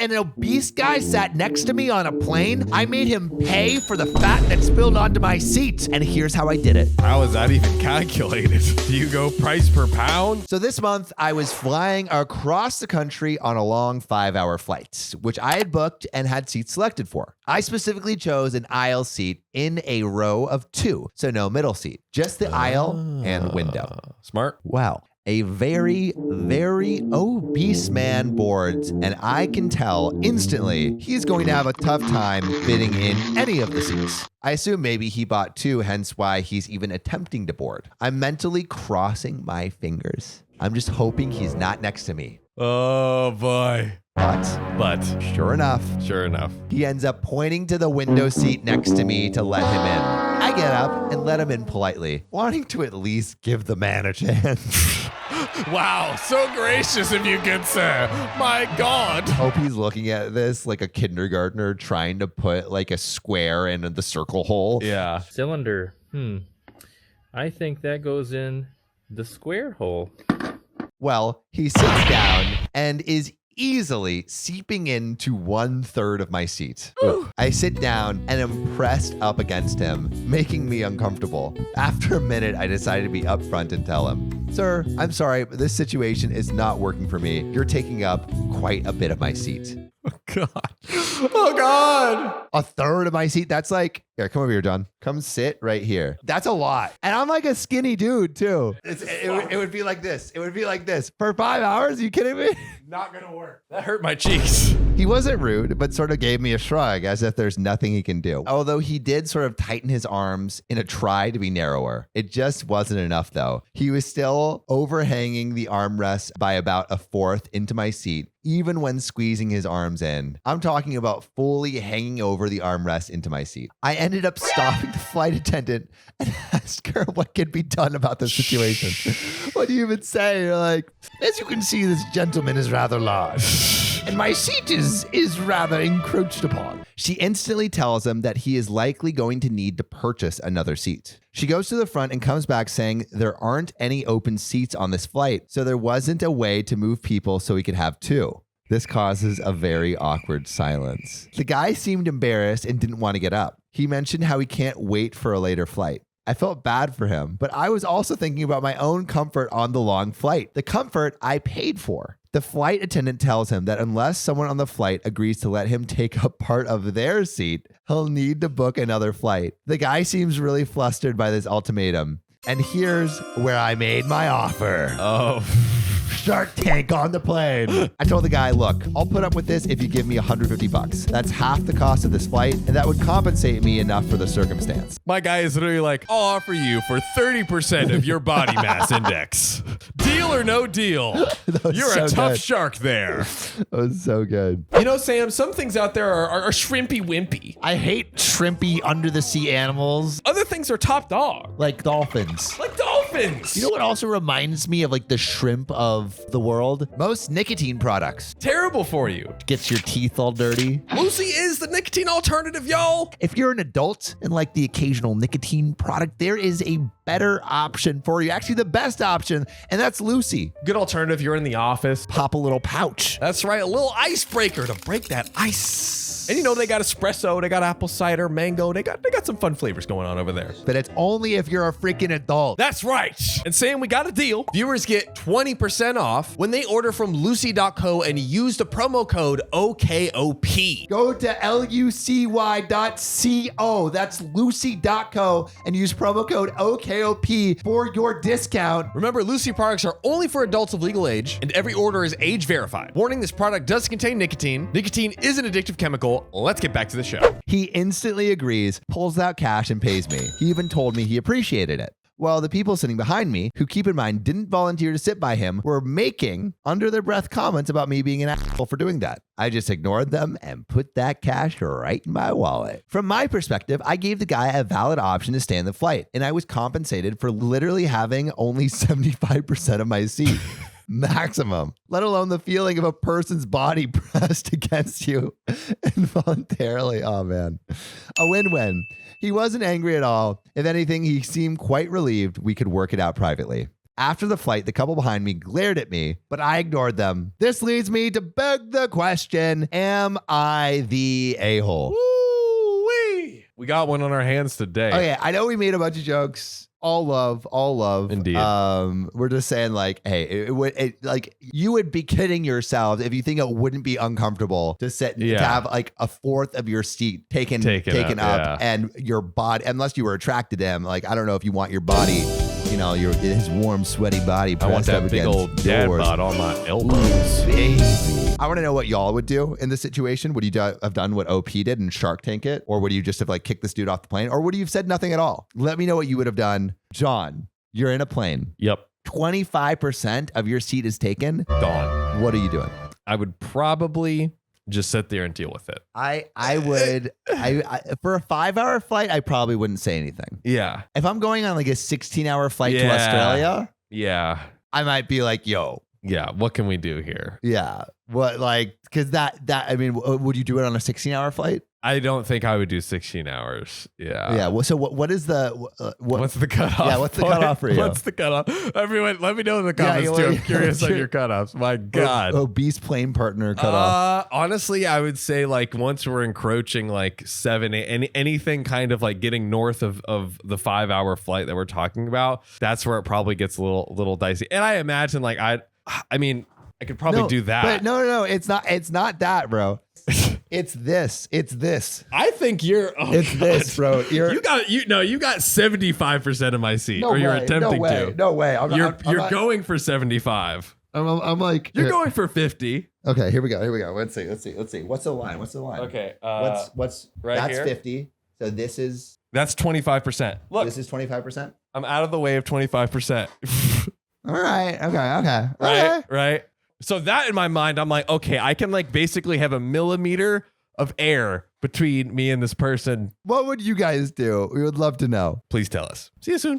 And an obese guy sat next to me on a plane. I made him pay for the fat that spilled onto my seat. And here's how I did it. How is that even calculated? Do you go price per pound? So this month, I was flying across the country on a long 5-hour flight, which I had booked and had seats selected for. I specifically chose an aisle seat in a row of 2, so no middle seat, just the aisle and window. Smart. Wow. A very, very obese man boards, and I can tell instantly he's going to have a tough time fitting in any of the seats. I assume maybe he bought 2, hence why he's even attempting to board. I'm mentally crossing my fingers. I'm just hoping he's not next to me. Oh boy. But sure enough, he ends up pointing to the window seat next to me to let him in. I get up and let him in politely, wanting to at least give the man a chance. Wow, so gracious of you, good sir. My God. Hope he's looking at this like a kindergartner trying to put like a square in the circle hole. Yeah. Cylinder. I think that goes in the square hole. Well, he sits down and is easily seeping into 1/3 of my seat. I sit down and am pressed up against him, making me uncomfortable. After a minute, I decided to be upfront and tell him, "Sir, I'm sorry, but this situation is not working for me. You're taking up quite a bit of my seat." Oh God. Oh God. 1/3 of my seat. That's like, here, come over here, John. Come sit right here. That's a lot. And I'm like a skinny dude too. It would be like this. It would be like this. For 5 hours? Are you kidding me? Not gonna work. That hurt my cheeks. He wasn't rude, but sort of gave me a shrug as if there's nothing he can do. Although he did sort of tighten his arms in a try to be narrower. It just wasn't enough though. He was still overhanging the armrest by about 1/4 into my seat, even when squeezing his arms in. I'm talking about fully hanging over the armrest into my seat. I ended up stopping the flight attendant and asked her what could be done about the situation. What do you even say? You're like, as you can see, this gentleman is rather large, and my seat is rather encroached upon. She instantly tells him that he is likely going to need to purchase another seat. She goes to the front and comes back saying there aren't any open seats on this flight, so there wasn't a way to move people so he could have 2. This causes a very awkward silence. The guy seemed embarrassed and didn't want to get up. He mentioned how he can't wait for a later flight. I felt bad for him, but I was also thinking about my own comfort on the long flight, the comfort I paid for. The flight attendant tells him that unless someone on the flight agrees to let him take up part of their seat, he'll need to book another flight. The guy seems really flustered by this ultimatum. And here's where I made my offer. Oh. Shark Tank on the plane. I told the guy, look, I'll put up with this if you give me $150. That's half the cost of this flight, and that would compensate me enough for the circumstance. My guy is literally like, I'll offer you for 30% of your body mass index. Deal or no deal. You're so a tough shark there. That was so good. You know, Sam, some things out there are shrimpy wimpy. I hate shrimpy under the sea animals. Other things are top dog. Like dolphins. Like dolphins. You know what also reminds me of like the shrimp of the world? Most nicotine products. Terrible for you. Gets your teeth all dirty. Lucy is the nicotine alternative, y'all. If you're an adult and like the occasional nicotine product, there is a better option for you. Actually, the best option, and that's Lucy. Good alternative. You're in the office. Pop a little pouch. That's right. A little icebreaker to break that ice. And you know, they got espresso, they got apple cider, mango, they got some fun flavors going on over there. But it's only if you're a freaking adult. That's right. And Sam, we got a deal. Viewers get 20% off when they order from Lucy.co and use the promo code OKOP. Go to lucy.co. That's lucy.co and use promo code OKOP for your discount. Remember, Lucy products are only for adults of legal age, and every order is age verified. Warning, this product does contain nicotine. Nicotine is an addictive chemical. Let's get back to the show. He instantly agrees, pulls out cash, and pays me. He even told me he appreciated it. Well, the people sitting behind me, who keep in mind didn't volunteer to sit by him, were making under their breath comments about me being an asshole for doing that. I just ignored them and put that cash right in my wallet. From my perspective, I gave the guy a valid option to stay in the flight, and I was compensated for literally having only 75% of my seat. Maximum, let alone the feeling of a person's body pressed against you involuntarily. Oh man, a win-win. He wasn't angry at all. If anything, he seemed quite relieved we could work it out privately. After the flight, the couple behind me glared at me, but I ignored them. This leads me to beg the question, am I the a-hole? Woo-wee. We got one on our hands today. Okay, I know we made a bunch of jokes. All love. Indeed. We're just saying, like, hey, like you would be kidding yourselves if you think it wouldn't be uncomfortable to sit to have like a fourth of your seat taken up, and your body, unless you were attracted to him. Like, I don't know if you want your body, you know, his warm, sweaty body. I want that big old dad bod on my elbows. Baby. I want to know what y'all would do in this situation. Would you have done what OP did and Shark Tank it? Or would you just have like kicked this dude off the plane? Or would you have said nothing at all? Let me know what you would have done. John, you're in a plane. Yep. 25% of your seat is taken. Gone. What are you doing? I would probably just sit there and deal with it. I would for a 5-hour flight, I probably wouldn't say anything. Yeah. If I'm going on like a 16-hour flight to Australia, yeah, I might be like, yo. Yeah, what can we do here? Yeah. What, like, because that I mean, would you do it on a 16-hour flight? I don't think I would do 16 hours. Yeah. Yeah. Well, so what is the what's the cutoff? Yeah. What's the cutoff for you? What's the cutoff? Everyone, let me know in the comments too. I'm curious on your cutoffs. My God. Obese plane partner cutoff. Honestly, I would say like once we're encroaching like 7, 8, anything kind of like getting north of the 5-hour flight that we're talking about, that's where it probably gets a little dicey. And I imagine like I mean, I could probably do that. But no, it's not that, bro. It's this. I think you're. Oh it's God. this, bro. You got 75% of my seat, or you're attempting to. No way. You're going for 75. I'm like you're going for 50. Okay, here we go. Let's see. What's the line? Okay. What's right that's here? 50. So that's 25%. Look, this is 25%. I'm out of the way of 25%. All right. Okay. Right. So that in my mind, I'm like, okay, I can like basically have a millimeter of air between me and this person. What would you guys do? We would love to know. Please tell us. See you soon.